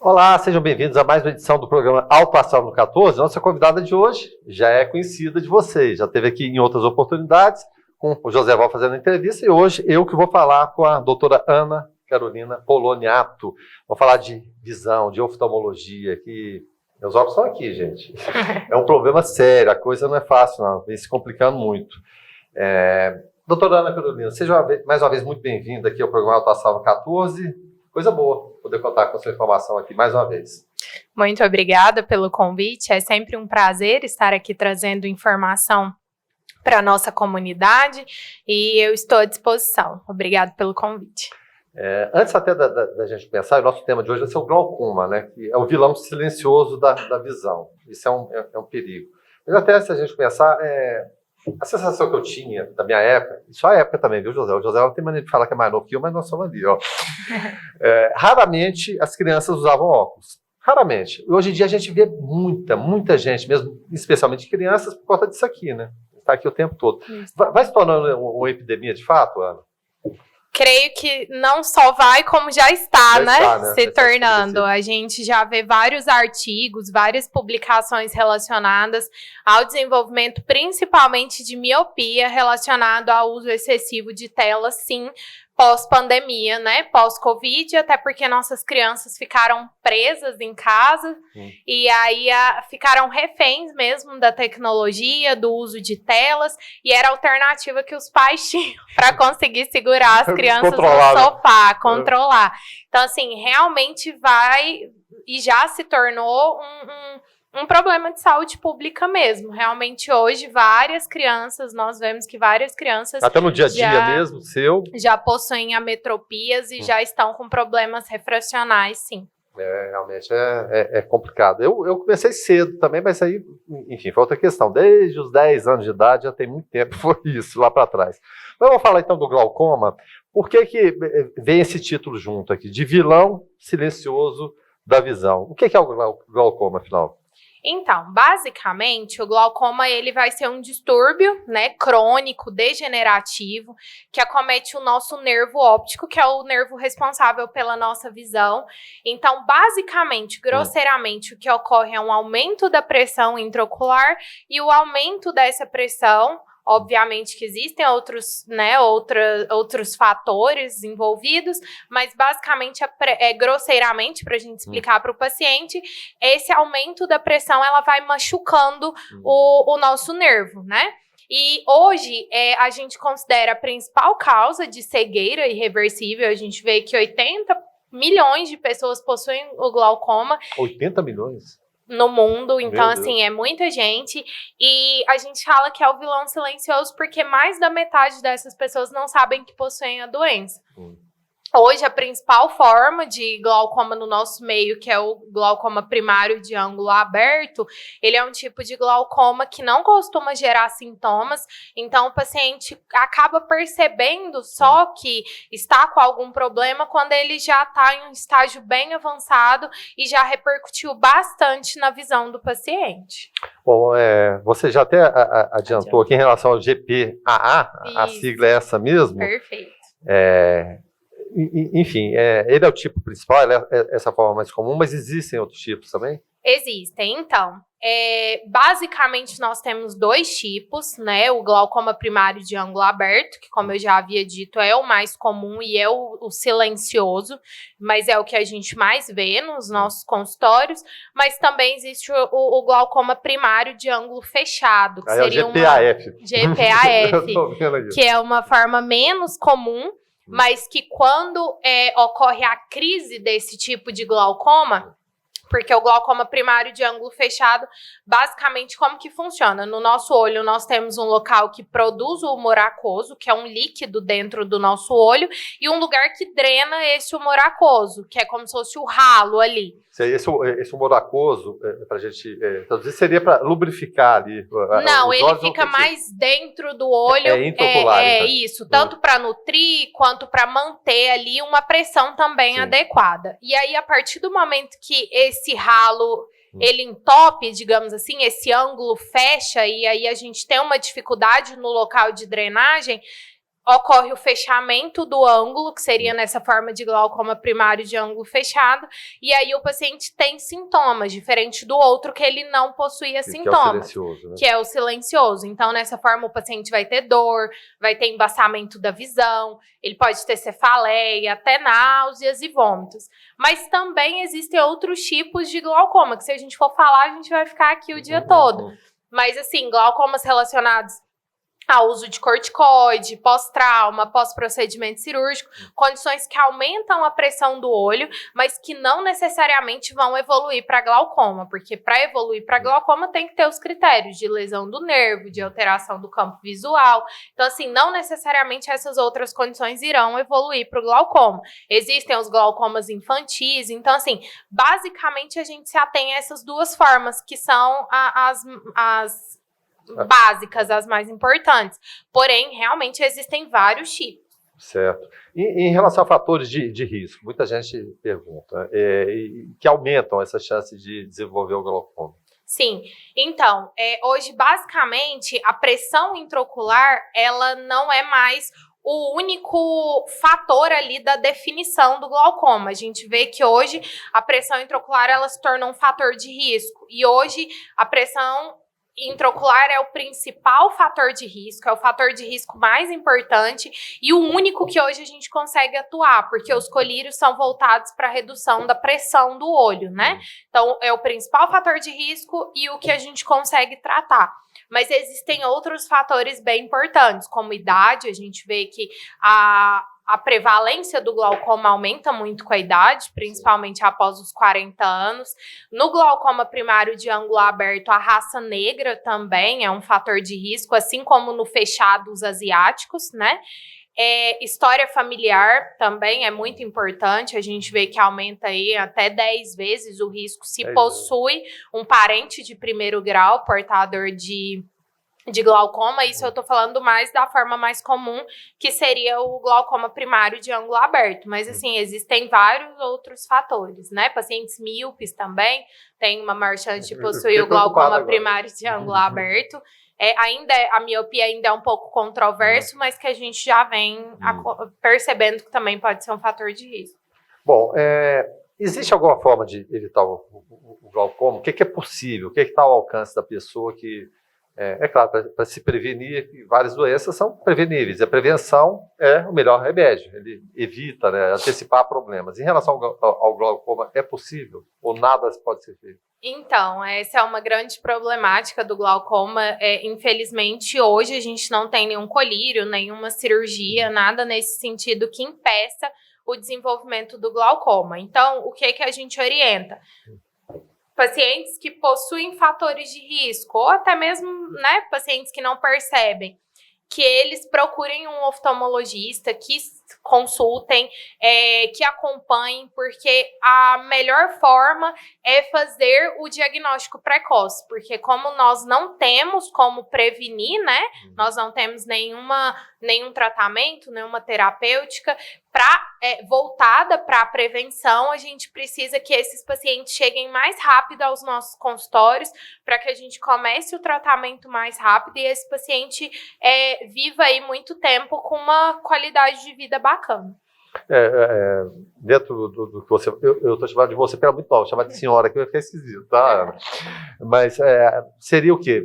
Olá, sejam bem-vindos a mais uma edição do programa Alto Astral no 14. Nossa convidada de hoje já é conhecida de vocês, já esteve aqui em outras oportunidades com o José Val fazendo a entrevista e hoje eu que vou falar com a doutora Ana Carolina Poloniato. Vou falar de visão, de oftalmologia, que meus óculos estão aqui, gente. É um problema sério, a coisa não é fácil não, vem se complicando muito. Doutora Ana Carolina, seja mais uma vez muito bem-vinda aqui ao programa Alto Astral no 14. Coisa boa poder contar com a sua informação aqui mais uma vez. Muito obrigada pelo convite. É sempre um prazer estar aqui trazendo informação para a nossa comunidade e eu estou à disposição. Obrigada pelo convite. Antes até da gente pensar, o nosso tema de hoje vai ser o glaucoma, né? Que é o vilão silencioso da visão. Isso é um perigo. Mas até se a gente pensar, a sensação que eu tinha da minha época, isso é a época também, viu, José? O José não tem maneira de falar que é mais novo que eu, mas nós somos ali, ó. Raramente as crianças usavam óculos. Raramente. Hoje em dia a gente vê muita gente, mesmo, especialmente crianças, por conta disso aqui, né? Está aqui o tempo todo. Vai se tornando uma epidemia de fato, Ana? Creio que não só vai, como já está, né? Se tornando. A gente já vê vários artigos, várias publicações relacionadas ao desenvolvimento, principalmente de miopia, relacionado ao uso excessivo de telas, sim, pós-pandemia, né? Pós-Covid, até porque nossas crianças ficaram presas em casa e aí ficaram reféns mesmo da tecnologia, do uso de telas, e era a alternativa que os pais tinham para conseguir segurar as crianças no sofá, controlar. Então, assim, realmente vai e já se tornou um problema de saúde pública mesmo. Realmente hoje nós vemos que várias crianças até no dia a dia mesmo, já possuem ametropias e já estão com problemas refracionais, sim. Realmente é complicado. Eu comecei cedo também, mas aí, enfim, foi outra questão. Desde os 10 anos de idade, já tem muito tempo, foi isso, lá para trás. Mas vamos falar então do glaucoma. Por que vem esse título junto aqui, de vilão silencioso da visão? O que é o glaucoma, afinal? Então, basicamente, o glaucoma ele vai ser um distúrbio, né, crônico, degenerativo, que acomete o nosso nervo óptico, que é o nervo responsável pela nossa visão. Então, basicamente, grosseiramente, o que ocorre é um aumento da pressão intraocular e o aumento dessa pressão. Obviamente que existem outros fatores envolvidos, mas basicamente, grosseiramente, para a gente explicar para o paciente, esse aumento da pressão, ela vai machucando o nosso nervo, né? E hoje, a gente considera a principal causa de cegueira irreversível. A gente vê que 80 milhões de pessoas possuem o glaucoma. 80 milhões? No mundo, então assim, é muita gente, e a gente fala que é o vilão silencioso porque mais da metade dessas pessoas não sabem que possuem a doença. Hoje, a principal forma de glaucoma no nosso meio, que é o glaucoma primário de ângulo aberto, ele é um tipo de glaucoma que não costuma gerar sintomas, então o paciente acaba percebendo só que está com algum problema quando ele já está em um estágio bem avançado e já repercutiu bastante na visão do paciente. Bom, você já até adiantou aqui em relação ao GPAA, a sigla é essa mesmo? Perfeito. Enfim, ele é o tipo principal, ele é essa forma mais comum, mas existem outros tipos também? Existem, então. Basicamente, nós temos dois tipos, né? O glaucoma primário de ângulo aberto, que, como eu já havia dito, é o mais comum e é o silencioso, mas é o que a gente mais vê nos nossos consultórios. Mas também existe o glaucoma primário de ângulo fechado, que seria o GPAF. GPAF, que é uma forma menos comum, mas que quando ocorre a crise desse tipo de glaucoma, porque o glaucoma primário de ângulo fechado, basicamente, como que funciona? No nosso olho, nós temos um local que produz o humor aquoso, que é um líquido dentro do nosso olho, e um lugar que drena esse humor aquoso, que é como se fosse o ralo ali. Esse humor aquoso, para a gente traduzir, seria para lubrificar ali? Não, ele fica mais dentro do olho. Intraocular. Então. Isso, tanto para nutrir, quanto para manter ali uma pressão também adequada. E aí, a partir do momento que esse ralo ele entope, digamos assim, esse ângulo fecha, e aí a gente tem uma dificuldade no local de drenagem, ocorre o fechamento do ângulo, que seria nessa forma de glaucoma primário de ângulo fechado, e aí o paciente tem sintomas, diferente do outro que ele não possuía sintomas, que é o silencioso, né? Que é o silencioso. Então, nessa forma, o paciente vai ter dor, vai ter embaçamento da visão, ele pode ter cefaleia, até náuseas e vômitos. Mas também existem outros tipos de glaucoma, que se a gente for falar, a gente vai ficar aqui o dia todo. Mas, assim, glaucomas relacionados ao uso de corticoide, pós-trauma, pós-procedimento cirúrgico, condições que aumentam a pressão do olho, mas que não necessariamente vão evoluir para glaucoma, porque para evoluir para glaucoma tem que ter os critérios de lesão do nervo, de alteração do campo visual. Então, assim, não necessariamente essas outras condições irão evoluir para o glaucoma. Existem os glaucomas infantis, então, assim, basicamente a gente se atém a essas duas formas, que são as básicas, as mais importantes. Porém, realmente existem vários tipos. Certo. Em relação a fatores de risco, muita gente pergunta, que aumentam essa chance de desenvolver o glaucoma. Sim. Então, hoje, basicamente, a pressão intraocular, ela não é mais o único fator ali da definição do glaucoma. A gente vê que hoje a pressão intraocular, ela se torna um fator de risco. E hoje, a pressão intraocular é o principal fator de risco, é o fator de risco mais importante e o único que hoje a gente consegue atuar, porque os colírios são voltados para a redução da pressão do olho, né? Então, é o principal fator de risco e o que a gente consegue tratar. Mas existem outros fatores bem importantes, como idade. A gente vê que a prevalência do glaucoma aumenta muito com a idade, principalmente após os 40 anos. No glaucoma primário de ângulo aberto, a raça negra também é um fator de risco, assim como no fechado os asiáticos, né? História familiar também é muito importante, a gente vê que aumenta aí até 10 vezes o risco se possui um parente de primeiro grau portador de glaucoma. Isso eu tô falando mais da forma mais comum, que seria o glaucoma primário de ângulo aberto. Mas, assim, existem vários outros fatores, né? Pacientes míopes também têm uma maior chance de possuir o glaucoma primário de ângulo aberto. A miopia ainda é um pouco controverso, mas que a gente já vem percebendo que também pode ser um fator de risco. Bom, existe alguma forma de evitar o glaucoma? O que é possível? O que está ao alcance da pessoa que... claro, para se prevenir, várias doenças são preveníveis. A prevenção é o melhor remédio. Ele evita, né, antecipar problemas. Em relação ao glaucoma, é possível? Ou nada pode ser feito? Então, essa é uma grande problemática do glaucoma. Infelizmente, hoje a gente não tem nenhum colírio, nenhuma cirurgia, nada nesse sentido que impeça o desenvolvimento do glaucoma. Então, o que a gente orienta? Pacientes que possuem fatores de risco, ou até mesmo, né, pacientes que não percebem, que eles procurem um oftalmologista, que consultem, que acompanhem, porque a melhor forma é fazer o diagnóstico precoce, porque como nós não temos como prevenir, né, nós não temos nenhum tratamento, nenhuma terapêutica voltada para a prevenção, a gente precisa que esses pacientes cheguem mais rápido aos nossos consultórios, para que a gente comece o tratamento mais rápido e esse paciente viva aí muito tempo com uma qualidade de vida bacana. Dentro do que você... Eu estou chamando de você pela muito nova, chamar de senhora, que vai ficar esquisito, tá? Mas seria o quê?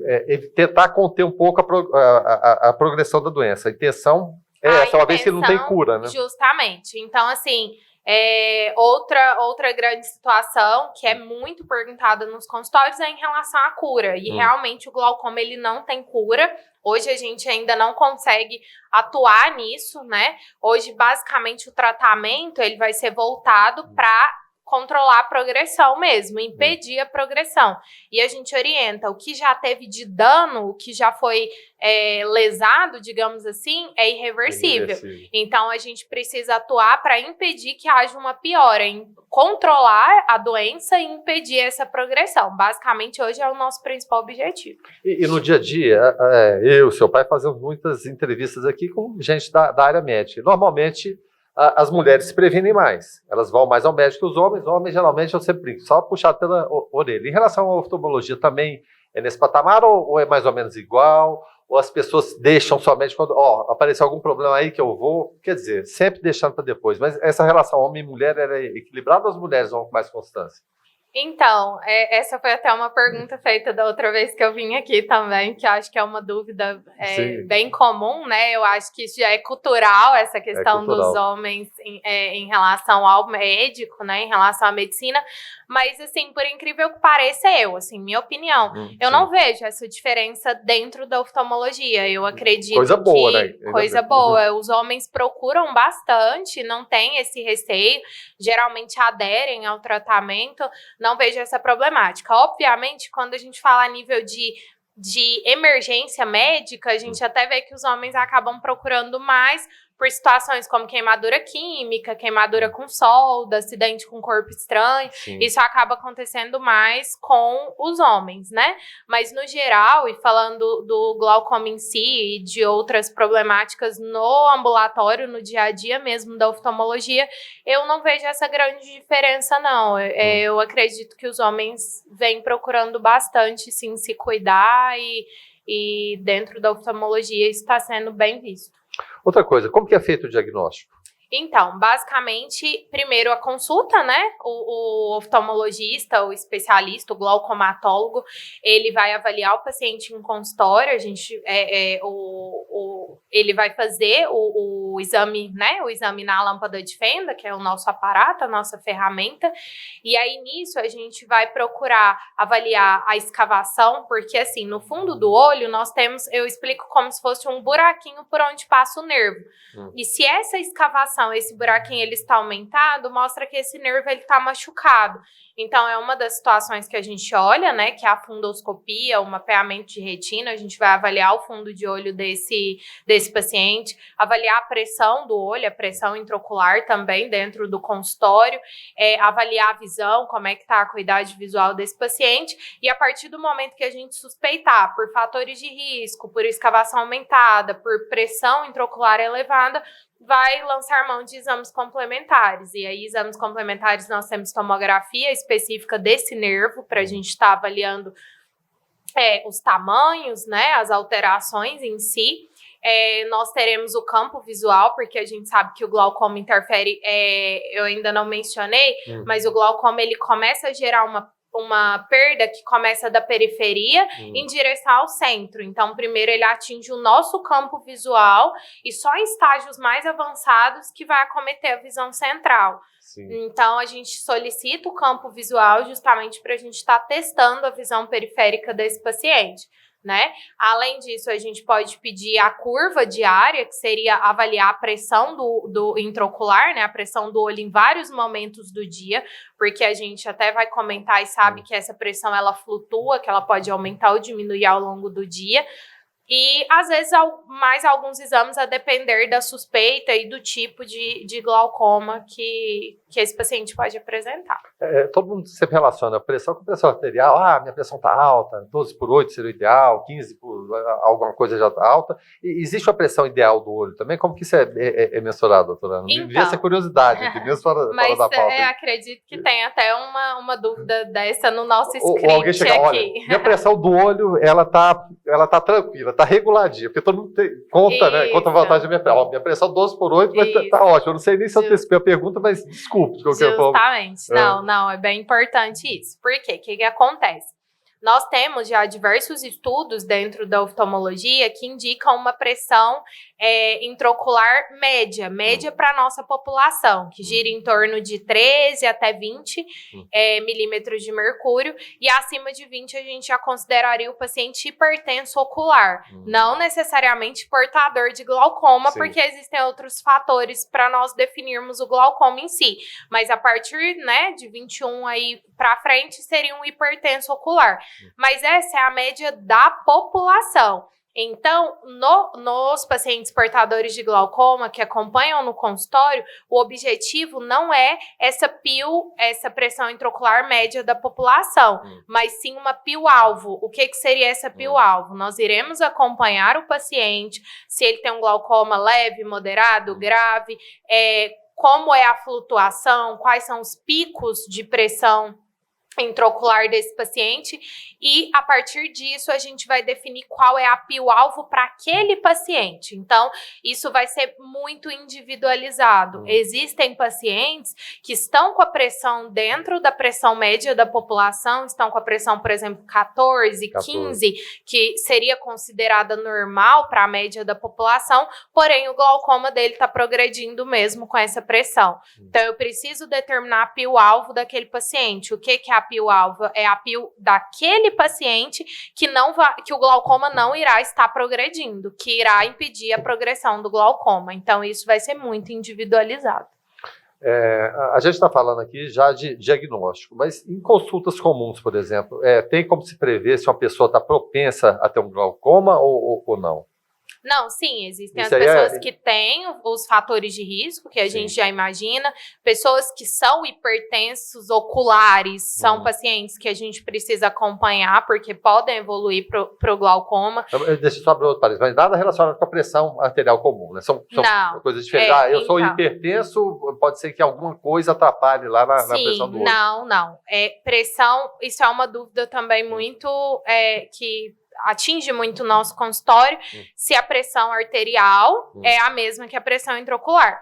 Tentar conter um pouco a progressão da doença. A intenção essa, uma vez que não tem cura, né? Justamente. Então, assim, outra grande situação que é muito perguntada nos consultórios é em relação à cura. E realmente o glaucoma, ele não tem cura. Hoje a gente ainda não consegue atuar nisso, né? Hoje, basicamente, o tratamento ele vai ser voltado para controlar a progressão mesmo, impedir a progressão. E a gente orienta o que já teve de dano, o que já foi lesado, digamos assim, é irreversível. Então, a gente precisa atuar para impedir que haja uma piora, em controlar a doença e impedir essa progressão. Basicamente, hoje é o nosso principal objetivo. E no dia a dia, eu e seu pai fazemos muitas entrevistas aqui com gente da área médica. Normalmente, as mulheres se previnem mais, elas vão mais ao médico que os homens geralmente eu sempre brinco, só puxado pela orelha. Em relação à oftalmologia também é nesse patamar ou é mais ou menos igual, Ou as pessoas deixam somente quando aparecer algum problema aí que eu vou, quer dizer, sempre deixando para depois. Mas essa relação homem e mulher era equilibrada ou as mulheres vão com mais constância? Então, essa foi até uma pergunta feita da outra vez que eu vim aqui também, que eu acho que é uma dúvida bem comum, né? Eu acho que isso já é cultural, essa questão dos homens em relação ao médico, né? Em relação à medicina. Mas, assim, por incrível que pareça, minha opinião, eu não vejo essa diferença dentro da oftalmologia. Eu acredito coisa boa, né? Coisa boa. Os homens procuram bastante, não tem esse receio, geralmente aderem ao tratamento. Não vejo essa problemática. Obviamente, quando a gente fala a nível de emergência médica, a gente até vê que os homens acabam procurando mais por situações como queimadura química, queimadura com solda, acidente com corpo estranho. Sim. Isso acaba acontecendo mais com os homens, né? Mas no geral, e falando do glaucoma em si e de outras problemáticas no ambulatório, no dia a dia mesmo da oftalmologia, eu não vejo essa grande diferença, não. Eu acredito que os homens vêm procurando bastante, sim, se cuidar e dentro da oftalmologia isso está sendo bem visto. Outra coisa, como que é feito o diagnóstico? Então, basicamente, primeiro a consulta, né? O oftalmologista, o especialista, o glaucomatólogo, ele vai avaliar o paciente em consultório, ele vai fazer o exame, né? O exame na lâmpada de fenda, que é o nosso aparato, a nossa ferramenta, e aí nisso a gente vai procurar avaliar a escavação, porque assim, no fundo do olho nós temos, eu explico como se fosse um buraquinho por onde passa o nervo. E se essa escavação, esse buraquinho, ele está aumentado, mostra que esse nervo ele está machucado. Então, é uma das situações que a gente olha, né, que é a fundoscopia, o mapeamento de retina, a gente vai avaliar o fundo de olho desse paciente, avaliar a pressão do olho, a pressão intraocular também dentro do consultório, avaliar a visão, como é que está a acuidade visual desse paciente, e a partir do momento que a gente suspeitar por fatores de risco, por escavação aumentada, por pressão intraocular elevada, vai lançar mão de exames complementares. E aí, exames complementares, nós temos tomografia específica desse nervo, para a gente estar avaliando os tamanhos, né, as alterações em si. Nós teremos o campo visual, porque a gente sabe que o glaucoma interfere, eu ainda não mencionei, mas o glaucoma ele começa a gerar uma perda que começa da periferia em direção ao centro. Então, primeiro ele atinge o nosso campo visual e só em estágios mais avançados que vai acometer a visão central. Sim. Então, a gente solicita o campo visual justamente para a gente estar testando a visão periférica desse paciente, né? Além disso, a gente pode pedir a curva diária, que seria avaliar a pressão do intraocular, né? A pressão do olho em vários momentos do dia, porque a gente até vai comentar e sabe que essa pressão ela flutua, que ela pode aumentar ou diminuir ao longo do dia. E, às vezes, mais alguns exames a depender da suspeita e do tipo de glaucoma que esse paciente pode apresentar. Todo mundo sempre relaciona a pressão com pressão arterial. Minha pressão está alta, 12/8 seria o ideal, 15 por alguma coisa já está alta. E existe a pressão ideal do olho também? Como que isso é mensurado, doutora? Me vi essa curiosidade aqui, mesmo fora da pauta. Mas acredito que tem até uma dúvida dessa no nosso script ou alguém chega, aqui. Olha, minha pressão do olho, ela tá tranquila, tá reguladinha, porque todo mundo conta, né? Conta a vantagem da minha pressão. Minha pressão 12/8, mas tá ótimo. Eu não sei nem se eu antecipei a pergunta, mas desculpe. Justamente. Não, é bem importante isso. Por quê? O que acontece? Nós temos já diversos estudos dentro da oftalmologia que indicam uma pressão intraocular média para a nossa população, que gira em torno de 13 até 20 milímetros de mercúrio, e acima de 20 a gente já consideraria o paciente hipertenso ocular, não necessariamente portador de glaucoma, sim, porque existem outros fatores para nós definirmos o glaucoma em si, mas a partir, né, de 21 aí para frente seria um hipertenso ocular. Mas essa é a média da população. Então, nos pacientes portadores de glaucoma que acompanham no consultório, o objetivo não é essa pressão intraocular média da população, mas sim uma PIO-alvo. O que seria essa PIO-alvo? Nós iremos acompanhar o paciente, se ele tem um glaucoma leve, moderado, grave, como é a flutuação, quais são os picos de pressão intraocular desse paciente e, a partir disso, a gente vai definir qual é a PIO-alvo para aquele paciente. Então, isso vai ser muito individualizado. Existem pacientes que estão com a pressão dentro da pressão média da população, estão com a pressão, por exemplo, 14, 15, que seria considerada normal para a média da população, porém o glaucoma dele está progredindo mesmo com essa pressão. Então, eu preciso determinar a PIO-alvo daquele paciente. O que é a PIO-alvo? É a PIO daquele paciente que o glaucoma não irá estar progredindo, que irá impedir a progressão do glaucoma. Então, isso vai ser muito individualizado. A gente está falando aqui já de diagnóstico, mas em consultas comuns, por exemplo, tem como se prever se uma pessoa está propensa a ter um glaucoma ou não? Não, sim, existem as pessoas que têm os fatores de risco, que a gente já imagina, pessoas que são hipertensos oculares, são pacientes que a gente precisa acompanhar, porque podem evoluir para o glaucoma. Deixa eu só abrir outro parênteses, mas nada relacionado com a pressão arterial comum, né? São coisas diferentes. Eu sou hipertenso, pode ser que alguma coisa atrapalhe lá na pressão do olho. Não. Pressão, isso é uma dúvida também muito que atinge muito o nosso consultório, se a pressão arterial é a mesma que a pressão intraocular.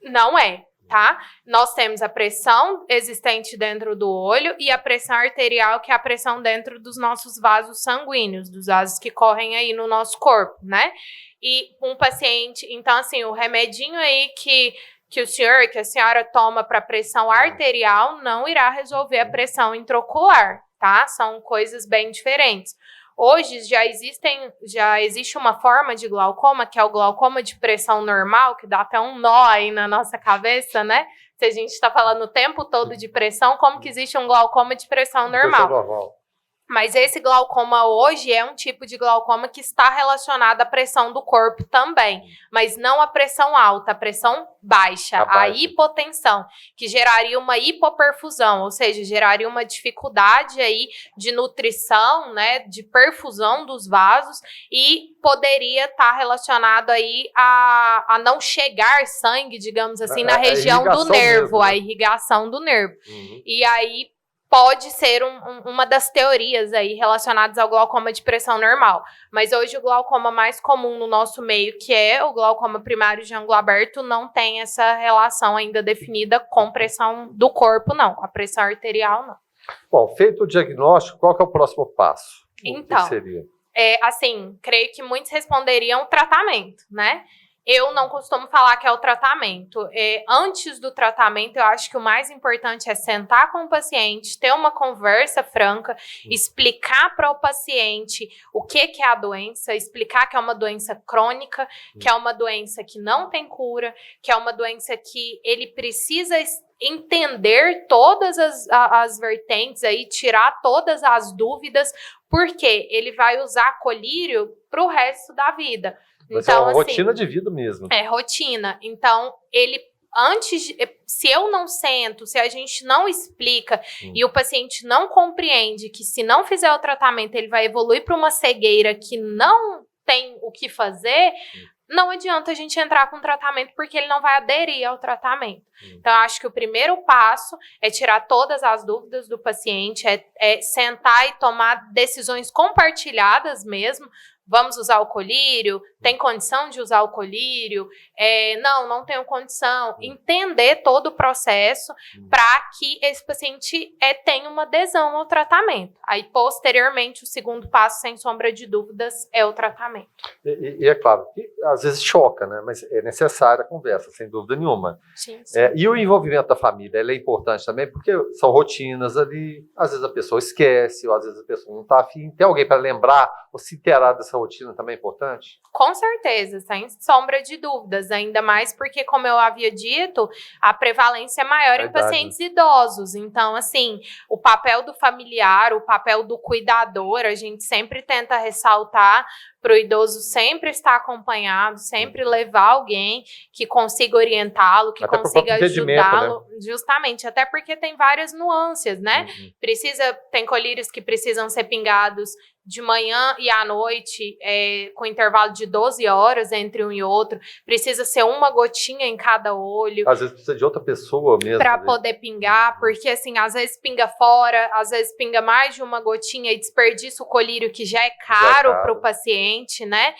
Não é, tá? Nós temos a pressão existente dentro do olho e a pressão arterial, que é a pressão dentro dos nossos vasos sanguíneos, dos vasos que correm aí no nosso corpo, né? E um paciente, então assim, o remedinho aí que a senhora toma para pressão arterial não irá resolver a pressão intraocular, tá? São coisas bem diferentes. Hoje já existe uma forma de glaucoma, que é o glaucoma de pressão normal, que dá até um nó aí na nossa cabeça, né? Se a gente está falando o tempo todo de pressão, como que existe um glaucoma de pressão normal? Mas esse glaucoma hoje é um tipo de glaucoma que está relacionado à pressão do corpo também, mas não a pressão alta, a pressão baixa, a hipotensão, que geraria uma hipoperfusão, ou seja, geraria uma dificuldade aí de nutrição, né, de perfusão dos vasos e poderia estar relacionado aí a não chegar sangue, digamos assim, na região do nervo, mesmo, né? A irrigação do nervo. E aí pode ser uma das teorias aí relacionadas ao glaucoma de pressão normal. Mas hoje o glaucoma mais comum no nosso meio, que é o glaucoma primário de ângulo aberto, não tem essa relação ainda definida com pressão do corpo, não. Com a pressão arterial, não. Bom, feito o diagnóstico, qual que é o próximo passo? Então, o que seria? Creio que muitos responderiam tratamento, né? Eu não costumo falar que é o tratamento. Antes do tratamento, eu acho que o mais importante é sentar com o paciente, ter uma conversa franca, explicar para o paciente o que é a doença, explicar que é uma doença crônica, que é uma doença que não tem cura, que é uma doença que ele precisa entender todas as vertentes aí, tirar todas as dúvidas, porque ele vai usar colírio para o resto da vida. Então, é uma rotina de vida mesmo. É rotina. Então, se eu não sento, se a gente não explica e o paciente não compreende que se não fizer o tratamento ele vai evoluir para uma cegueira que não tem o que fazer, não adianta a gente entrar com tratamento porque ele não vai aderir ao tratamento. Então, eu acho que o primeiro passo é tirar todas as dúvidas do paciente, é sentar e tomar decisões compartilhadas mesmo. Vamos usar o colírio? Tem condição de usar o colírio? Não tenho condição. Entender todo o processo para que esse paciente tenha uma adesão ao tratamento. Aí, posteriormente, o segundo passo, sem sombra de dúvidas, é o tratamento. E é claro que às vezes choca, né? Mas é necessária a conversa, sem dúvida nenhuma. Sim. E o envolvimento da família, ele é importante também, porque são rotinas ali, às vezes a pessoa esquece, ou às vezes a pessoa não está afim. Tem alguém para lembrar ou se inteirar dessa rotina também é importante? Com certeza, sem sombra de dúvidas, ainda mais porque, como eu havia dito, a prevalência é maior em pacientes idosos. Então, assim, o papel do familiar, o papel do cuidador, a gente sempre tenta ressaltar para o idoso sempre estar acompanhado, sempre levar alguém que consiga orientá-lo, que consiga ajudá-lo, né? Justamente, até porque tem várias nuances, né? Tem colírios que precisam ser pingados de manhã e à noite, com intervalo de 12 horas entre um e outro. Precisa ser uma gotinha em cada olho. Às vezes precisa de outra pessoa mesmo. Para poder pingar, porque assim, às vezes pinga fora, às vezes pinga mais de uma gotinha e desperdiça o colírio, que já é caro para o paciente, né?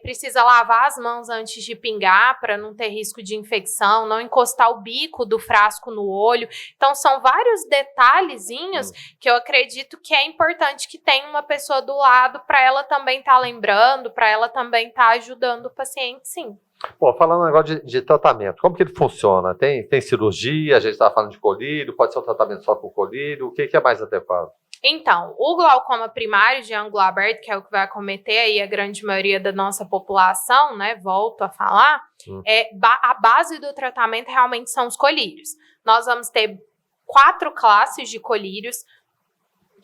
Precisa lavar as mãos antes de pingar, para não ter risco de infecção, não encostar o bico do frasco no olho. Então, são vários detalhezinhos que eu acredito que é importante que tenha uma pessoa do lado para ela também estar lembrando, para ela também estar ajudando o paciente, sim. Bom, falando agora de tratamento, como que ele funciona? Tem cirurgia, a gente estava falando de colírio, pode ser um tratamento só com colírio, o que é mais adequado? Então, o glaucoma primário de ângulo aberto, que é o que vai acometer aí a grande maioria da nossa população, né, volto a falar, a base do tratamento realmente são os colírios. Nós vamos ter 4 classes de colírios,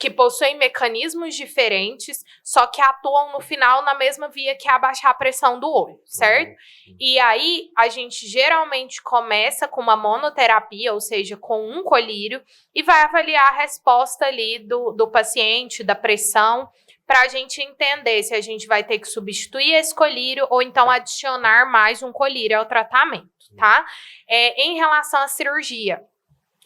que possuem mecanismos diferentes, só que atuam no final na mesma via que abaixar a pressão do olho, certo? E aí, a gente geralmente começa com uma monoterapia, ou seja, com um colírio, e vai avaliar a resposta ali do paciente, da pressão, para a gente entender se a gente vai ter que substituir esse colírio ou então adicionar mais um colírio ao tratamento, tá? Em relação à cirurgia,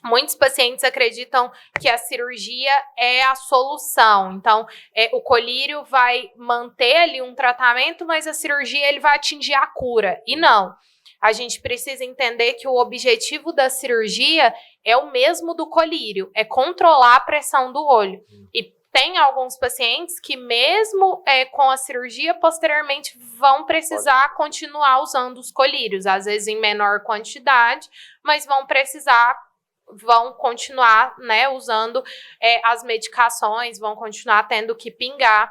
muitos pacientes acreditam que a cirurgia é a solução. Então, o colírio vai manter ali um tratamento, mas a cirurgia ele vai atingir a cura. E não. A gente precisa entender que o objetivo da cirurgia é o mesmo do colírio, é controlar a pressão do olho. E tem alguns pacientes que mesmo com a cirurgia, posteriormente vão precisar continuar usando os colírios, às vezes em menor quantidade, mas vão continuar, né, usando as medicações, vão continuar tendo que pingar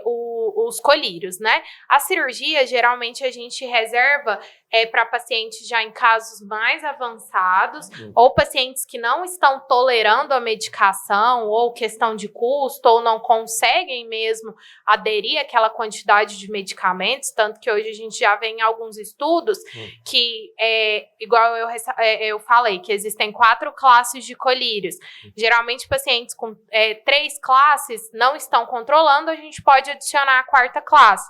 os colírios, né? A cirurgia, geralmente, a gente reserva para pacientes já em casos mais avançados, ou pacientes que não estão tolerando a medicação, ou questão de custo, ou não conseguem mesmo aderir àquela quantidade de medicamentos, tanto que hoje a gente já vê em alguns estudos que, igual eu falei, que existem 4 classes de colírios. Geralmente, pacientes com 3 classes não estão controlando, a gente pode adicionar a 4ª classe.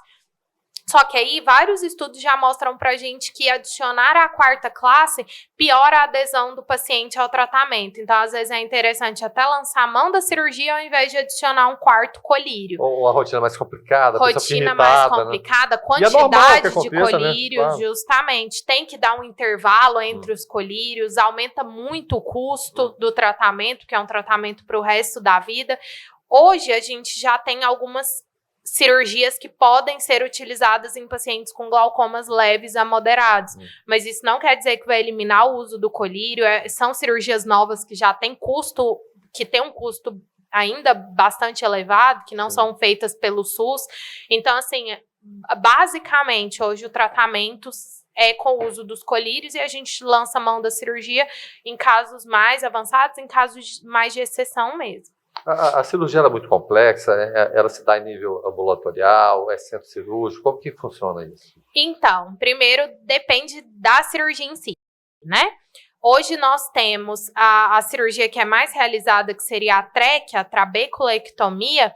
Só que aí, vários estudos já mostram pra gente que adicionar a 4ª classe piora a adesão do paciente ao tratamento. Então, às vezes, é interessante até lançar a mão da cirurgia ao invés de adicionar um 4º colírio. Ou a rotina mais complicada. Rotina mais complicada, né? Quantidade de colírios, né? Justamente. Tem que dar um intervalo entre os colírios, aumenta muito o custo do tratamento, que é um tratamento para o resto da vida. Hoje, a gente já tem algumas cirurgias que podem ser utilizadas em pacientes com glaucomas leves a moderados. Mas isso não quer dizer que vai eliminar o uso do colírio. São cirurgias novas que já têm custo, que tem um custo ainda bastante elevado, que não são feitas pelo SUS. Então, assim, basicamente, hoje o tratamento é com o uso dos colírios e a gente lança a mão da cirurgia em casos mais avançados, em casos mais de exceção mesmo. A cirurgia é muito complexa, ela se dá em nível ambulatorial, é centro cirúrgico, como que funciona isso? Então, primeiro depende da cirurgia em si, né? Hoje nós temos a cirurgia que é mais realizada, que seria a TREC, a trabeculectomia.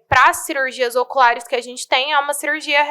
Para as cirurgias oculares que a gente tem, é uma cirurgia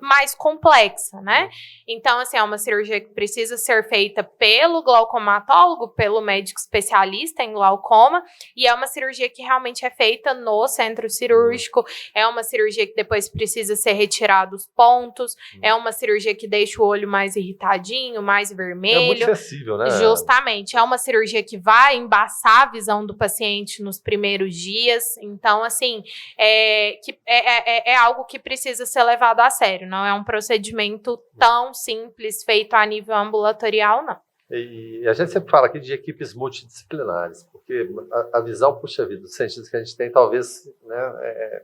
mais complexa, né? Então, assim, é uma cirurgia que precisa ser feita pelo glaucomatólogo, pelo médico especialista em glaucoma, e é uma cirurgia que realmente é feita no centro cirúrgico, é uma cirurgia que depois precisa ser retirado os pontos, é uma cirurgia que deixa o olho mais irritadinho, mais vermelho. É muito sensível, né? Justamente, é uma cirurgia que vai embaçar a visão do paciente nos primeiros dias, então, assim, é algo que precisa ser levado a sério, não é um procedimento tão simples, feito a nível ambulatorial, não. E a gente sempre fala aqui de equipes multidisciplinares, porque a visão, puxa vida, dos cientistas que a gente tem, talvez, né,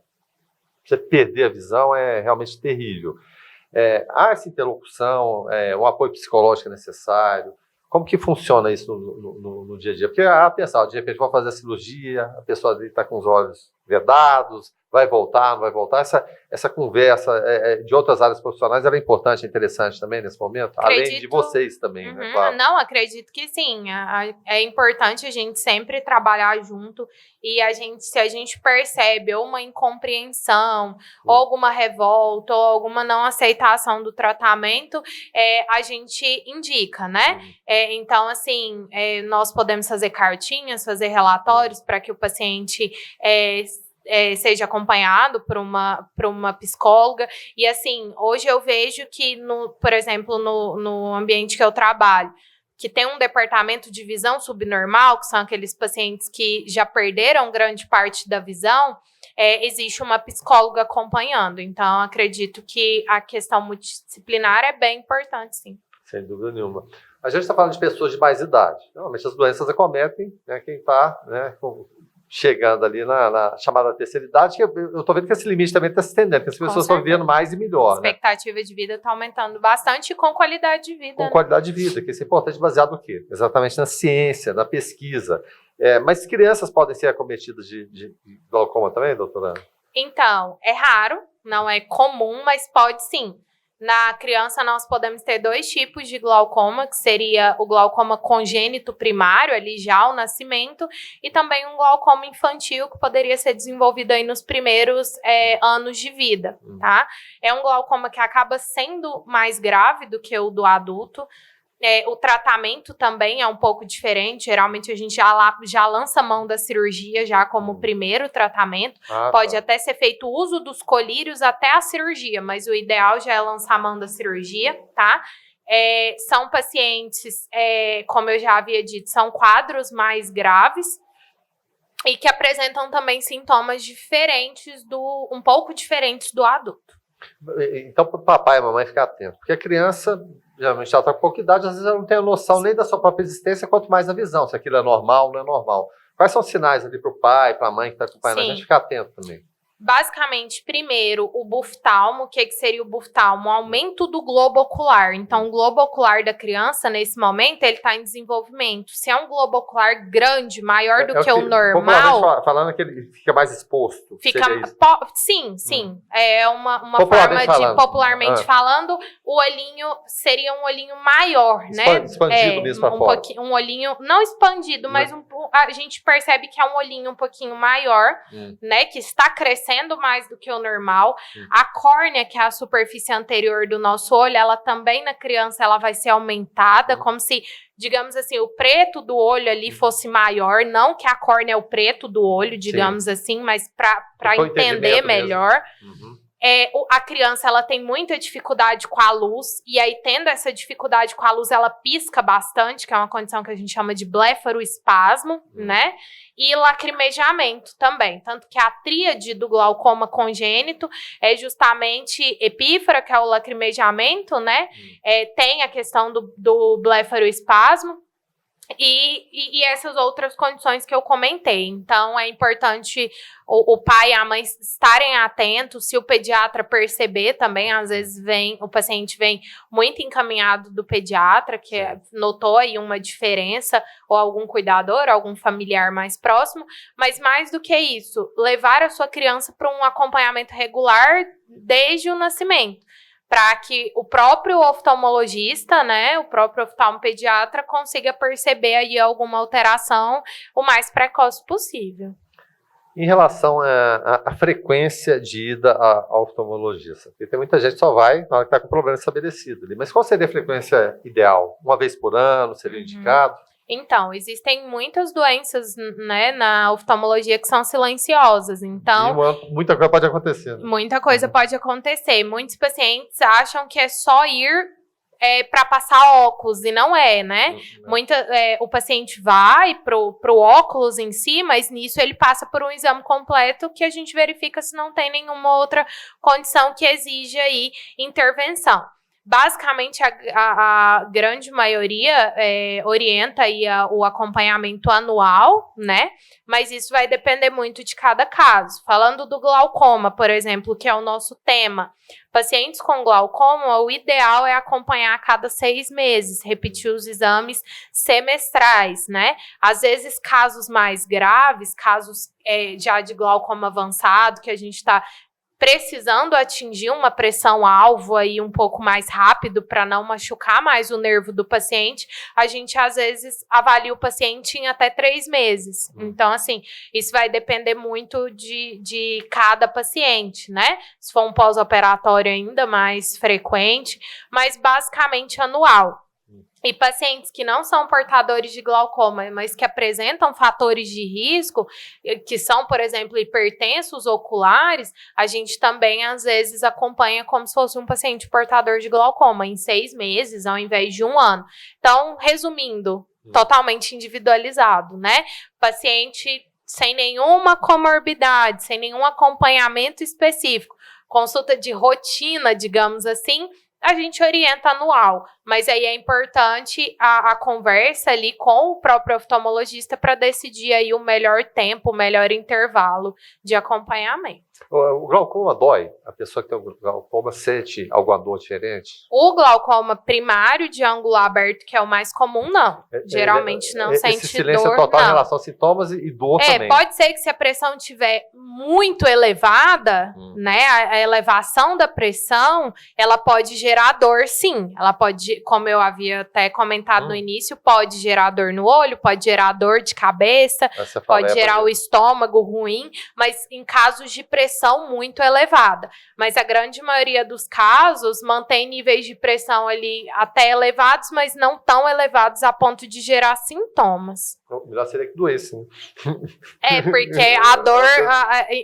você perder a visão é realmente terrível. Há essa interlocução, um apoio psicológico é necessário. Como que funciona isso no dia a dia? Porque, atenção, de repente vou fazer a cirurgia, a pessoa está com os olhos vedados, vai voltar, não vai voltar? Essa conversa de outras áreas profissionais, ela é importante, interessante também nesse momento? Além de vocês também, né? Claro. Não, acredito que sim. É importante a gente sempre trabalhar junto e se a gente percebe ou uma incompreensão, ou alguma revolta, ou alguma não aceitação do tratamento, a gente indica, né? Então, assim, nós podemos fazer cartinhas, fazer relatórios para que o paciente seja acompanhado por uma psicóloga. E assim, hoje eu vejo que, por exemplo, no ambiente que eu trabalho, que tem um departamento de visão subnormal, que são aqueles pacientes que já perderam grande parte da visão, existe uma psicóloga acompanhando. Então, acredito que a questão multidisciplinar é bem importante, sim. Sem dúvida nenhuma. A gente está falando de pessoas de mais idade. Normalmente as doenças acometem, né, quem está, né, chegando ali na chamada terceira idade, que eu estou vendo que esse limite também está se estendendo, que as pessoas estão vivendo mais e melhor. A expectativa de vida está aumentando bastante, com qualidade de vida. Com qualidade de vida, que isso é importante, baseado no quê? Exatamente na ciência, na pesquisa. Mas crianças podem ser acometidas de glaucoma também, doutora? Então, é raro, não é comum, mas pode sim. Na criança, nós podemos ter 2 tipos de glaucoma, que seria o glaucoma congênito primário, ali já ao nascimento, e também um glaucoma infantil, que poderia ser desenvolvido aí nos primeiros anos de vida, tá? É um glaucoma que acaba sendo mais grave do que o do adulto. O tratamento também é um pouco diferente. Geralmente a gente já lança a mão da cirurgia já como primeiro tratamento. Pode até ser feito uso dos colírios até a cirurgia, mas o ideal já é lançar a mão da cirurgia, tá? São pacientes, como eu já havia dito, são quadros mais graves e que apresentam também sintomas diferentes um pouco diferentes do adulto. Então, para o papai e a mamãe ficar atento, porque a criança, geralmente ela está com pouca idade, às vezes ela não tem a noção nem da sua própria existência, quanto mais a visão, se aquilo é normal ou não é normal. Quais são os sinais ali para o pai, para a mãe que está acompanhando a gente ficar atento também? Basicamente, primeiro, o buftalmo. O que seria o buftalmo? Um aumento do globo ocular. Então, o globo ocular da criança, nesse momento, ele está em desenvolvimento. Se é um globo ocular grande, maior do que o normal... Falando que ele fica mais exposto. Sim. É uma forma de, popularmente falando, o olhinho seria um olhinho maior, né? Expandido mesmo para fora. Um olhinho, não expandido, mas a gente percebe que é um olhinho um pouquinho maior, né? Que está crescendo mais do que o normal. A córnea, que é a superfície anterior do nosso olho, ela também na criança ela vai ser aumentada, como se, digamos assim, o preto do olho ali fosse maior, não que a córnea é o preto do olho, digamos assim, mas para entender melhor. A criança ela tem muita dificuldade com a luz, e aí tendo essa dificuldade com a luz, ela pisca bastante, que é uma condição que a gente chama de blefaroespasmo, né? E lacrimejamento também, tanto que a tríade do glaucoma congênito é justamente epífora, que é o lacrimejamento, né? Tem a questão do blefaroespasmo, e essas outras condições que eu comentei. Então, é importante o pai e a mãe estarem atentos. Se o pediatra perceber também, às vezes o paciente vem muito encaminhado do pediatra, que notou aí uma diferença, ou algum cuidador, algum familiar mais próximo. Mas mais do que isso, levar a sua criança para um acompanhamento regular desde o nascimento, para que o próprio oftalmologista, né, o próprio oftalmopediatra consiga perceber aí alguma alteração o mais precoce possível. Em relação à frequência de ida ao oftalmologista, porque tem muita gente que só vai na hora que está com o problema estabelecido ali. Mas qual seria a frequência ideal? Uma vez por ano seria indicado? Então, existem muitas doenças, né, na oftalmologia que são silenciosas, então... Muita coisa pode acontecer. Né? Muita coisa pode acontecer. Muitos pacientes acham que é só ir para passar óculos, e não é, né? O paciente vai pro óculos em si, mas nisso ele passa por um exame completo que a gente verifica se não tem nenhuma outra condição que exige aí intervenção. Basicamente, a grande maioria orienta aí o acompanhamento anual, né? Mas isso vai depender muito de cada caso. Falando do glaucoma, por exemplo, que é o nosso tema, pacientes com glaucoma, o ideal é acompanhar a cada 6 meses, repetir os exames semestrais, né? Às vezes, casos mais graves, casos já de glaucoma avançado, que a gente está precisando atingir uma pressão-alvo aí um pouco mais rápido para não machucar mais o nervo do paciente, a gente às vezes avalia o paciente em até 3 meses. Então, assim, isso vai depender muito de cada paciente, né? Se for um pós-operatório ainda mais frequente, mas basicamente anual. E pacientes que não são portadores de glaucoma, mas que apresentam fatores de risco, que são, por exemplo, hipertensos oculares, a gente também, às vezes, acompanha como se fosse um paciente portador de glaucoma, em 6 meses, ao invés de 1 ano. Então, resumindo, totalmente individualizado, né? Paciente sem nenhuma comorbidade, sem nenhum acompanhamento específico, consulta de rotina, digamos assim, a gente orienta anual, mas aí é importante a conversa ali com o próprio oftalmologista para decidir aí o melhor tempo, o melhor intervalo de acompanhamento. O glaucoma dói? A pessoa que tem o glaucoma sente alguma dor diferente? O glaucoma primário de ângulo aberto, que é o mais comum, não. Geralmente não sente dor, esse silêncio total em relação a sintomas e dor também. Pode ser que se a pressão estiver muito elevada, né, a elevação da pressão, ela pode gerar dor, sim. Ela pode, como eu havia até comentado no início, pode gerar dor no olho, pode gerar dor de cabeça, pode gerar o estômago ruim, mas em casos de pressão muito elevada. Mas a grande maioria dos casos mantém níveis de pressão ali até elevados, mas não tão elevados a ponto de gerar sintomas. Melhor seria que doesse, né? Porque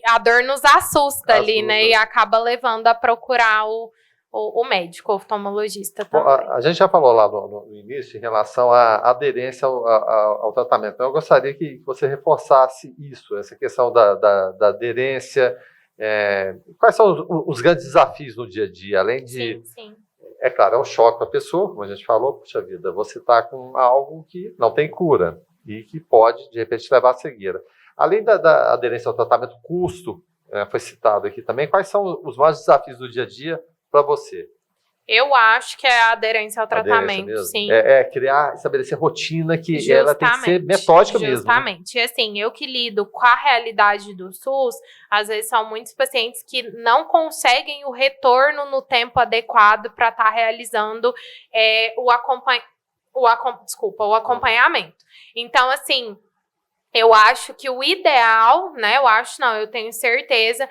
a dor nos assusta ali, né? E acaba levando a procurar o médico, o oftalmologista também. Bom, a gente já falou lá no início em relação à aderência ao tratamento. Eu gostaria que você reforçasse isso, essa questão da aderência. Quais são os grandes desafios no dia a dia? Além de... Sim. É claro, é um choque para a pessoa, como a gente falou, puxa vida, você está com algo que não tem cura e que pode, de repente, levar à cegueira. Além da aderência ao tratamento, custo, foi citado aqui também, quais são os maiores desafios do dia a dia para você? Eu acho que é a aderência ao tratamento, sim. Estabelecer rotina que ela tem que ser metódica mesmo. Justamente. E assim, eu que lido com a realidade do SUS, às vezes são muitos pacientes que não conseguem o retorno no tempo adequado para estar realizando o acompanhamento. Então, assim, eu acho que o ideal, né? Eu tenho certeza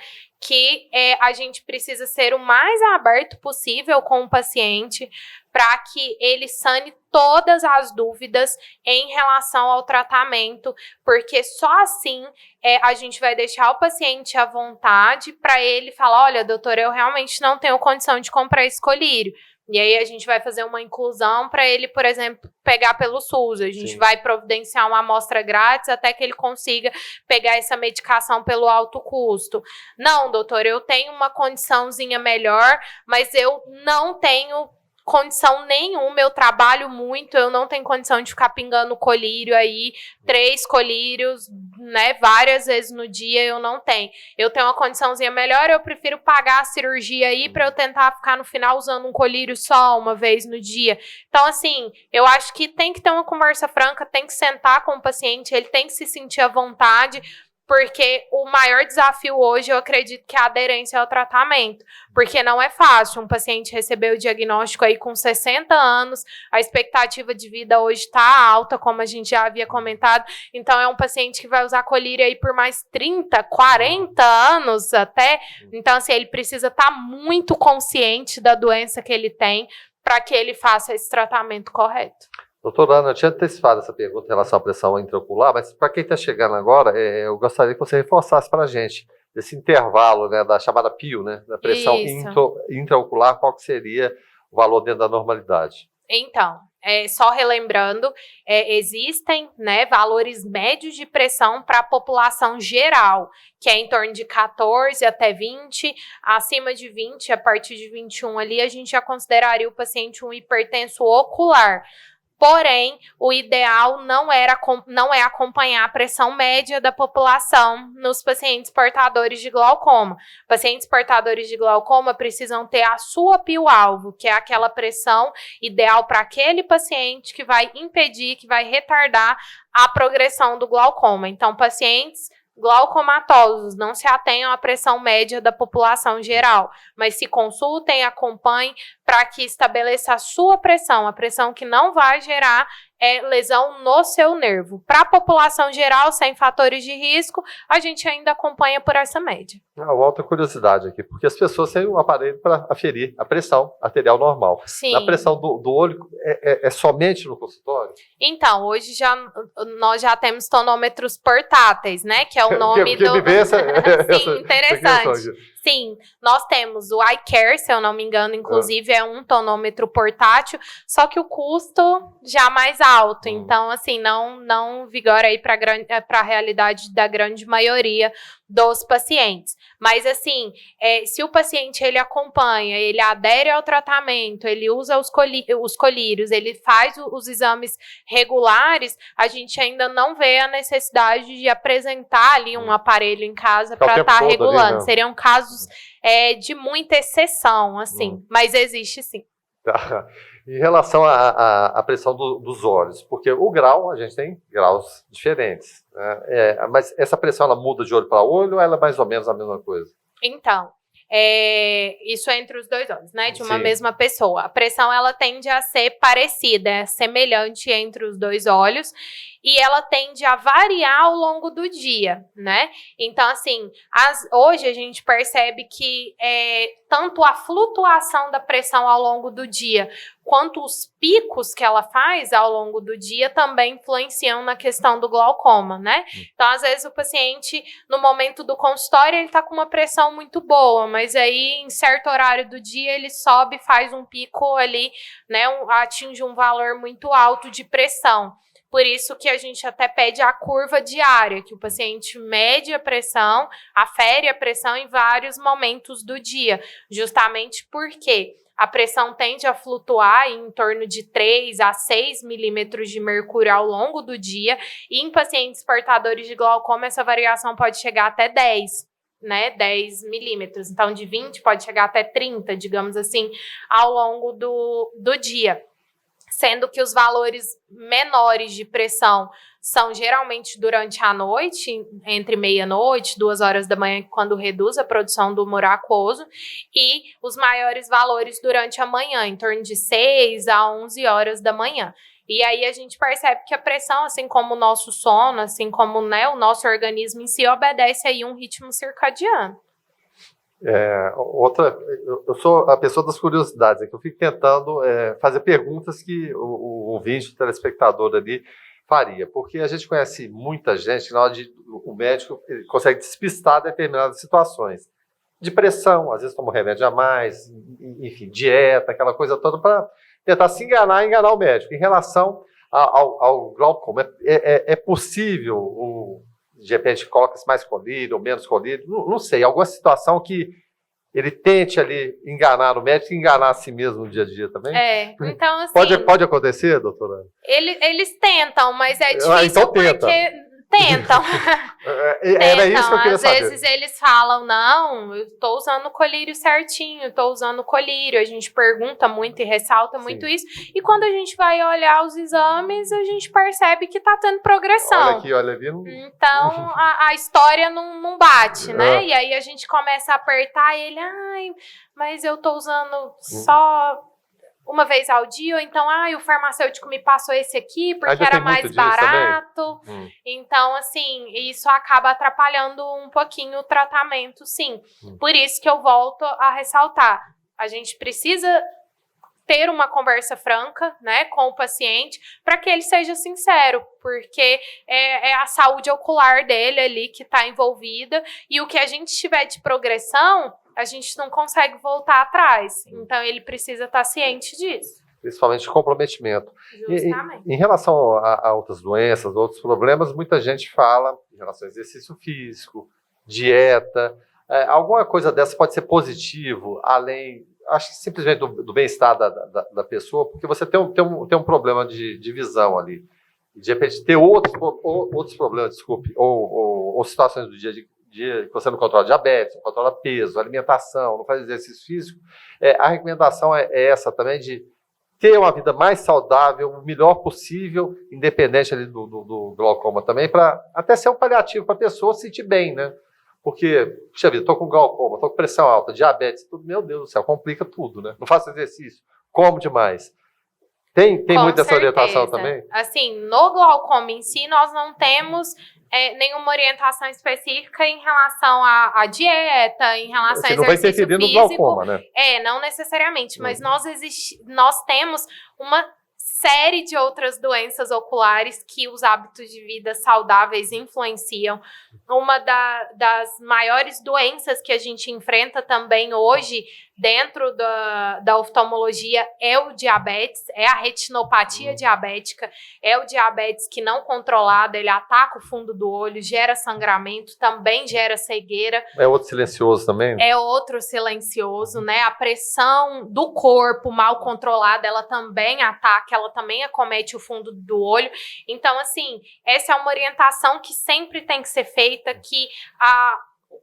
que a gente precisa ser o mais aberto possível com o paciente para que ele sane todas as dúvidas em relação ao tratamento, porque só assim a gente vai deixar o paciente à vontade para ele falar, olha, doutor, eu realmente não tenho condição de comprar esse colírio. E aí a gente vai fazer uma inclusão para ele, por exemplo, pegar pelo SUS. A gente vai providenciar uma amostra grátis até que ele consiga pegar essa medicação pelo alto custo. Não, doutor, eu tenho uma condiçãozinha melhor, mas eu não tenho condição nenhuma, eu trabalho muito, eu não tenho condição de ficar pingando colírio aí, 3 colírios, né, várias vezes no dia, eu não tenho. Eu tenho uma condiçãozinha melhor, eu prefiro pagar a cirurgia aí para eu tentar ficar no final usando um colírio só uma vez no dia. Então, assim, eu acho que tem que ter uma conversa franca, tem que sentar com o paciente, ele tem que se sentir à vontade, porque o maior desafio hoje, eu acredito que é a aderência ao tratamento, porque não é fácil um paciente receber o diagnóstico aí com 60 anos, a expectativa de vida hoje está alta, como a gente já havia comentado, então é um paciente que vai usar colírio aí por mais 30, 40 anos até, então assim, ele precisa estar muito consciente da doença que ele tem para que ele faça esse tratamento correto. Doutora Ana, eu tinha antecipado essa pergunta em relação à pressão intraocular, mas para quem está chegando agora, eu gostaria que você reforçasse para a gente esse intervalo, né, da chamada PIO, né, da pressão intraocular, qual que seria o valor dentro da normalidade? Então, só relembrando, existem, né, valores médios de pressão para a população geral, que é em torno de 14 até 20, acima de 20, a partir de 21 ali, a gente já consideraria o paciente um hipertenso ocular. Porém, o ideal não é acompanhar a pressão média da população nos pacientes portadores de glaucoma. Pacientes portadores de glaucoma precisam ter a sua pio-alvo, que é aquela pressão ideal para aquele paciente que vai impedir, que vai retardar a progressão do glaucoma. Então, pacientes glaucomatosos não se atenham à pressão média da população geral, mas se consultem, acompanhem para que estabeleça a sua pressão, a pressão que não vai gerar lesão no seu nervo. Para a população geral, sem fatores de risco, a gente ainda acompanha por essa média. Uma outra curiosidade aqui, porque as pessoas têm um aparelho para aferir a pressão arterial normal. Sim. A pressão do olho é somente no consultório? Então, hoje nós já temos tonômetros portáteis, né? Que é o nome do... Sim, interessante. Sim, nós temos o iCare, se eu não me engano, inclusive é um tonômetro portátil, só que o custo já mais alto. Então, assim, não vigora aí para a realidade da grande maioria dos pacientes. Mas, assim, se o paciente ele acompanha, ele adere ao tratamento, ele usa os colírios, ele faz os exames regulares, a gente ainda não vê a necessidade de apresentar ali um aparelho em casa para estar regulando. Ali, seriam casos de muita exceção, assim, mas existe sim. Tá. Em relação à pressão dos olhos, porque o grau, a gente tem graus diferentes, né? Mas essa pressão, ela muda de olho para olho ou ela é mais ou menos a mesma coisa? Então, isso é entre os dois olhos, né? De uma mesma pessoa. A pressão, ela tende a ser parecida, semelhante entre os dois olhos. E ela tende a variar ao longo do dia, né? Então, assim, hoje a gente percebe que tanto a flutuação da pressão ao longo do dia, quanto os picos que ela faz ao longo do dia também influenciam na questão do glaucoma, né? Então, às vezes, o paciente, no momento do consultório, ele tá com uma pressão muito boa, mas aí, em certo horário do dia, ele sobe, faz um pico ali, né? Atinge um valor muito alto de pressão. Por isso que a gente até pede a curva diária, que o paciente mede a pressão, afere a pressão em vários momentos do dia, justamente porque a pressão tende a flutuar em torno de 3 a 6 milímetros de mercúrio ao longo do dia, e em pacientes portadores de glaucoma essa variação pode chegar até 10. Né, 10 milímetros, então de 20 pode chegar até 30, digamos assim, ao longo do dia. Sendo que os valores menores de pressão são geralmente durante a noite, entre meia-noite, 2 horas da manhã, quando reduz a produção do humor aquoso, e os maiores valores durante a manhã, em torno de 6 a 11 horas da manhã. E aí a gente percebe que a pressão, assim como o nosso sono, assim como, né, o nosso organismo em si, obedece aí um ritmo circadiano. Eu sou a pessoa das curiosidades, eu fico tentando fazer perguntas que o ouvinte, o telespectador ali faria, porque a gente conhece muita gente que na hora o médico consegue despistar determinadas situações, de pressão, às vezes toma um remédio a mais, enfim, dieta, aquela coisa toda para tentar se enganar o médico. Em relação ao glaucoma, é possível de repente coloca-se mais colírio ou menos colírio, não sei, alguma situação que ele tente ali enganar o médico e enganar a si mesmo no dia a dia também? Então assim... Pode acontecer, doutora? Eles tentam, mas é difícil então tenta. Porque... Tentam. Era isso que eu queria saber. Às vezes eles falam, não, eu tô usando o colírio certinho, tô usando o colírio. A gente pergunta muito e ressalta muito isso. E quando a gente vai olhar os exames, a gente percebe que tá tendo progressão. Olha aqui, olha ali. Então, a história não bate, né? E aí a gente começa a apertar e ele, mas eu tô usando só... uma vez ao dia, ou então, o farmacêutico me passou esse aqui porque era mais barato. Então, assim, isso acaba atrapalhando um pouquinho o tratamento, sim. Por isso que eu volto a ressaltar. A gente precisa ter uma conversa franca, né, com o paciente, para que ele seja sincero, porque é a saúde ocular dele ali que está envolvida, e o que a gente tiver de progressão, a gente não consegue voltar atrás. Então, ele precisa estar ciente disso. principalmente de comprometimento. Justamente. Em relação a outras doenças, outros problemas, muita gente fala em relação ao exercício físico, dieta, alguma coisa dessa pode ser positivo, além, acho que simplesmente do bem-estar da pessoa, porque você tem um problema de visão ali. De repente ter outros problemas, desculpe, ou situações do dia que você não controla diabetes, não controla peso, alimentação, não faz exercício físico, a recomendação é essa também, de ter uma vida mais saudável, o melhor possível, independente ali do glaucoma também, para até ser um paliativo para a pessoa se sentir bem, né? Porque, puxa vida, estou com glaucoma, estou com pressão alta, diabetes, tudo, meu Deus do céu, complica tudo, né? Não faço exercício, como demais. Tem muito essa orientação também? Assim, no glaucoma em si, nós não temos nenhuma orientação específica em relação à dieta, em relação a exercício físico. Não vai interferir no glaucoma, né? Não necessariamente, mas nós temos uma série de outras doenças oculares que os hábitos de vida saudáveis influenciam. Uma das maiores doenças que a gente enfrenta também hoje dentro da oftalmologia é o diabetes, é a retinopatia diabética, é o diabetes que não controlado, ele ataca o fundo do olho, gera sangramento, também gera cegueira. É outro silencioso também? É outro silencioso, né? A pressão do corpo mal controlada, ela também ataca, ela também acomete o fundo do olho. Então, assim, essa é uma orientação que sempre tem que ser feita, que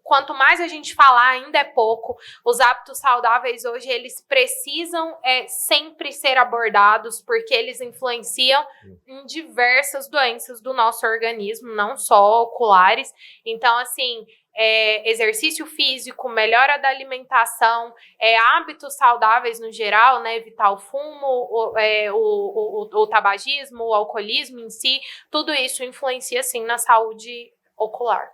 quanto mais a gente falar, ainda é pouco. Os hábitos saudáveis hoje, eles precisam sempre ser abordados, porque eles influenciam em diversas doenças do nosso organismo, não só oculares. Então, assim, exercício físico, melhora da alimentação, hábitos saudáveis no geral, né? Evitar o fumo, o tabagismo, o alcoolismo em si, tudo isso influencia, sim, na saúde ocular.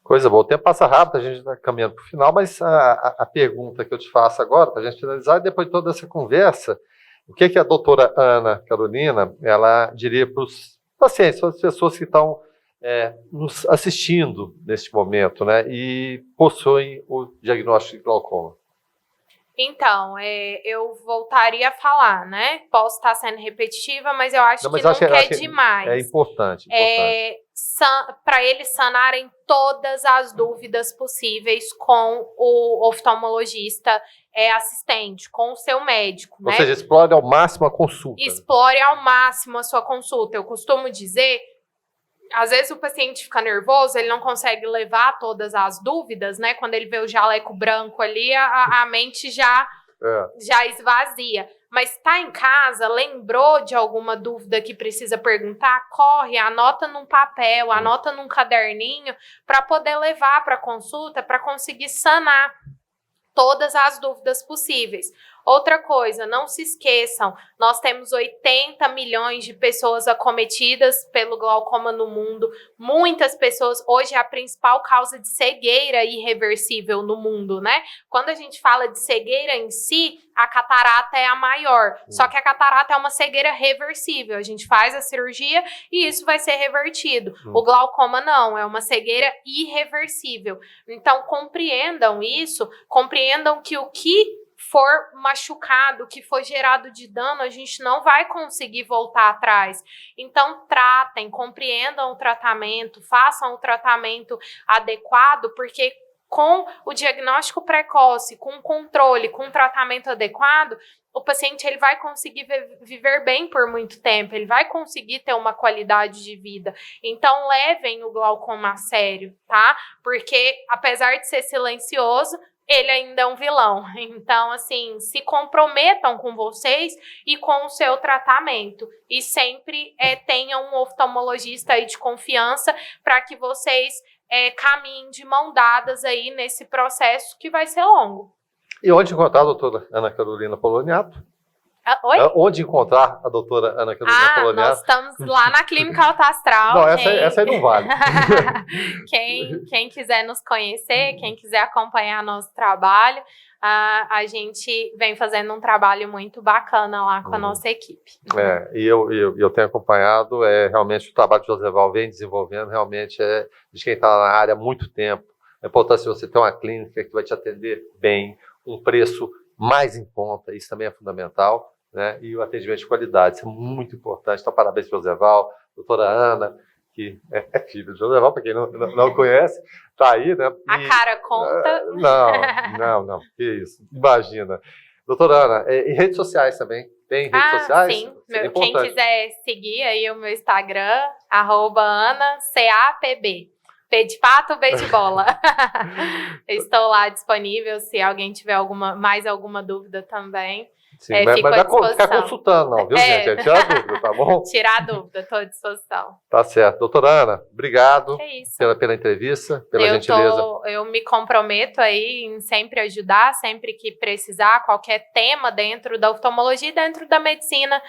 Coisa boa. O tempo passa rápido, a gente está caminhando para o final, mas a pergunta que eu te faço agora, para a gente finalizar, depois de toda essa conversa, o que a doutora Ana Carolina, ela diria para os pacientes, para as pessoas que estão nos assistindo neste momento, né, e possuem o diagnóstico de glaucoma? Então, eu voltaria a falar, né? Posso estar sendo repetitiva, mas eu acho que nunca é demais. É importante. Para eles sanarem todas as dúvidas possíveis com o oftalmologista assistente, com o seu médico, né? Ou seja, explore ao máximo a consulta. Explore ao máximo a sua consulta. Eu costumo dizer, às vezes o paciente fica nervoso, ele não consegue levar todas as dúvidas, né? Quando ele vê o jaleco branco ali, a mente já esvazia. Mas tá em casa, lembrou de alguma dúvida que precisa perguntar, corre, anota num papel, anota num caderninho, para poder levar para a consulta, para conseguir sanar todas as dúvidas possíveis. Outra coisa, não se esqueçam, nós temos 80 milhões de pessoas acometidas pelo glaucoma no mundo. Muitas pessoas, hoje é a principal causa de cegueira irreversível no mundo, né? Quando a gente fala de cegueira em si, a catarata é a maior. Só que a catarata é uma cegueira reversível. A gente faz a cirurgia e isso vai ser revertido. O glaucoma não, é uma cegueira irreversível. Então, compreendam isso, compreendam que o que for machucado, que for gerado de dano, a gente não vai conseguir voltar atrás. Então, tratem, compreendam o tratamento, façam o tratamento adequado, porque com o diagnóstico precoce, com o controle, com o tratamento adequado, o paciente ele vai conseguir viver bem por muito tempo, ele vai conseguir ter uma qualidade de vida. Então, levem o glaucoma a sério, tá? Porque, apesar de ser silencioso, ele ainda é um vilão. Então, assim, se comprometam com vocês e com o seu tratamento. E sempre tenham um oftalmologista aí de confiança para que vocês caminhem de mão dadas aí nesse processo que vai ser longo. E onde encontrar a doutora Ana Carolina Poloniato? Oi? Onde encontrar a doutora Ana Carolina Poloniato? Nós estamos lá na Clínica Alto Astral. Não, essa aí não vale. Quem quiser nos conhecer, quem quiser acompanhar nosso trabalho, a gente vem fazendo um trabalho muito bacana lá com a nossa equipe. E eu tenho acompanhado, realmente o trabalho que o Joseval vem desenvolvendo, realmente de quem está na área há muito tempo. É importante você ter uma clínica que vai te atender bem, um preço mais em conta, isso também é fundamental. né? E o atendimento de qualidade, isso é muito importante. Então, parabéns, Joseval, doutora Ana, que é filho de Joseval, para quem não conhece, está aí, né? A cara conta. Não, que isso, imagina. Doutora Ana, em redes sociais também, tem redes sociais? Sim, quem quiser seguir aí o meu Instagram, @AnaCAPB. P de pato, B de bola. Estou lá disponível, se alguém tiver mais alguma dúvida também. Sim, fico à disposição. Ficar consultando, não, viu, gente? Tirar a dúvida, tá bom? Tirar a dúvida, estou à disposição. Tá certo. Doutora Ana, obrigado pela entrevista, pela gentileza. Eu me comprometo aí em sempre ajudar, sempre que precisar, qualquer tema dentro da oftalmologia e dentro da medicina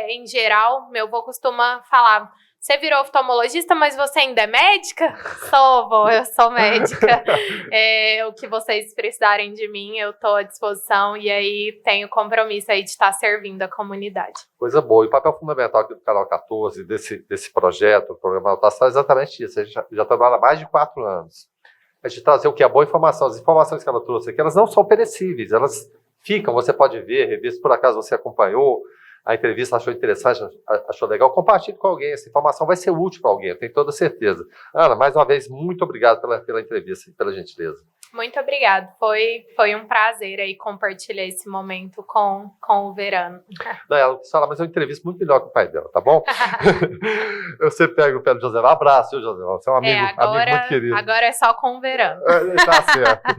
em geral. Meu avô costuma falar: você virou oftalmologista, mas você ainda é médica? Eu sou médica. O que vocês precisarem de mim, eu estou à disposição. E aí tenho compromisso aí de estar servindo a comunidade. Coisa boa. E o papel fundamental aqui do Canal 14, desse projeto, o programa Alto Astral, é exatamente isso. A gente já trabalha há mais de 4 anos. A gente trazer o que é boa informação. As informações que ela trouxe aqui, elas não são perecíveis. Elas ficam, você pode ver, rever, se por acaso você acompanhou a entrevista, achou interessante, achou legal, compartilhe com alguém. Essa informação vai ser útil para alguém, eu tenho toda certeza. Ana, mais uma vez, muito obrigado pela entrevista e pela gentileza. Muito obrigada. Foi um prazer aí compartilhar esse momento com o Verano. Não, ela quis falar, mas é uma entrevista muito melhor que o pai dela, tá bom? Eu sempre pego o pé do José. Um abraço, viu, José? Você é um amigo muito querido. Agora é só com o Verano. Tá certo.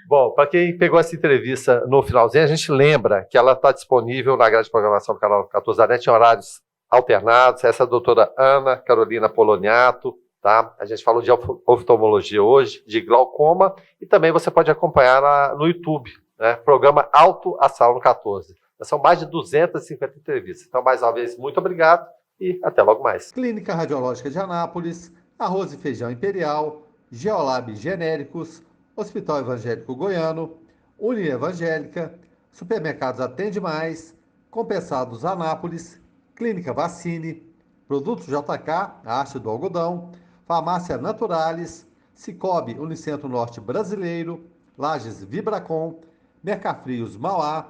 Bom, para quem pegou essa entrevista no finalzinho, a gente lembra que ela está disponível na grade de programação do Canal 14 da NET em horários alternados. Essa é a doutora Ana Carolina Poloniato. Tá? A gente falou de oftalmologia hoje, de glaucoma, e também você pode acompanhar no YouTube, né? Programa Alto Astral no 14. São mais de 250 entrevistas. Então, mais uma vez, muito obrigado e até logo mais. Clínica Radiológica de Anápolis, Arroz e Feijão Imperial, Geolab Genéricos, Hospital Evangélico Goiano, Uni Evangélica, Supermercados Atende Mais, Compensados Anápolis, Clínica Vacine, Produtos JK, a Arte do Algodão, Farmácia Naturalis, Cicobi Unicentro Norte Brasileiro, Lages Vibracom, Mercafrios Mauá,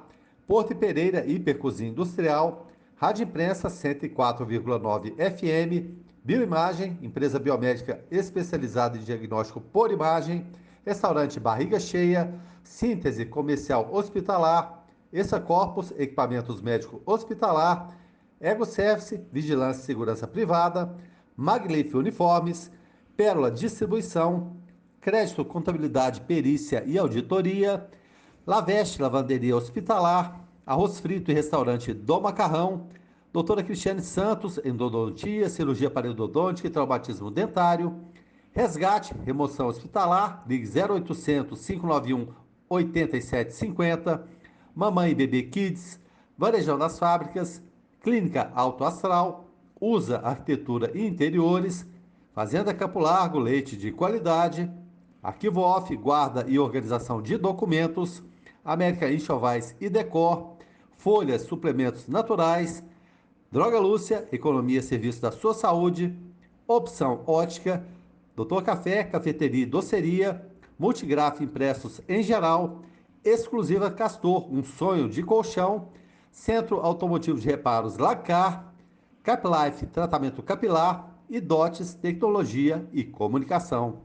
Porto e Pereira Hipercozinha Industrial, Rádio Imprensa 104,9 FM, Bioimagem, empresa biomédica especializada em diagnóstico por imagem, Restaurante Barriga Cheia, Síntese Comercial Hospitalar, Essa Corpus, Equipamentos Médico Hospitalar, EgoService, Vigilância e Segurança Privada, Maglif Uniformes, Pérola Distribuição, Crédito, Contabilidade, Perícia e Auditoria, Laveste Lavanderia Hospitalar, Arroz Frito e Restaurante do Macarrão, Doutora Cristiane Santos, Endodontia, Cirurgia Parodontítica e Traumatismo Dentário, Resgate, Remoção Hospitalar, ligue 0800 591 8750, Mamãe e Bebê Kids, Varejão das Fábricas, Clínica Alto Astral, USA Arquitetura e Interiores, Fazenda Campo Largo, leite de qualidade, Arquivo Off, guarda e organização de documentos, América Enxovais e Decor, Folhas, suplementos naturais, Droga Lúcia, economia e serviço da sua saúde, Opção Ótica, Doutor Café, cafeteria e doceria, Multigraf impressos em geral, Exclusiva Castor, um sonho de colchão, Centro Automotivo de Reparos Lacar, Caplife, tratamento capilar e Dotes, tecnologia e comunicação.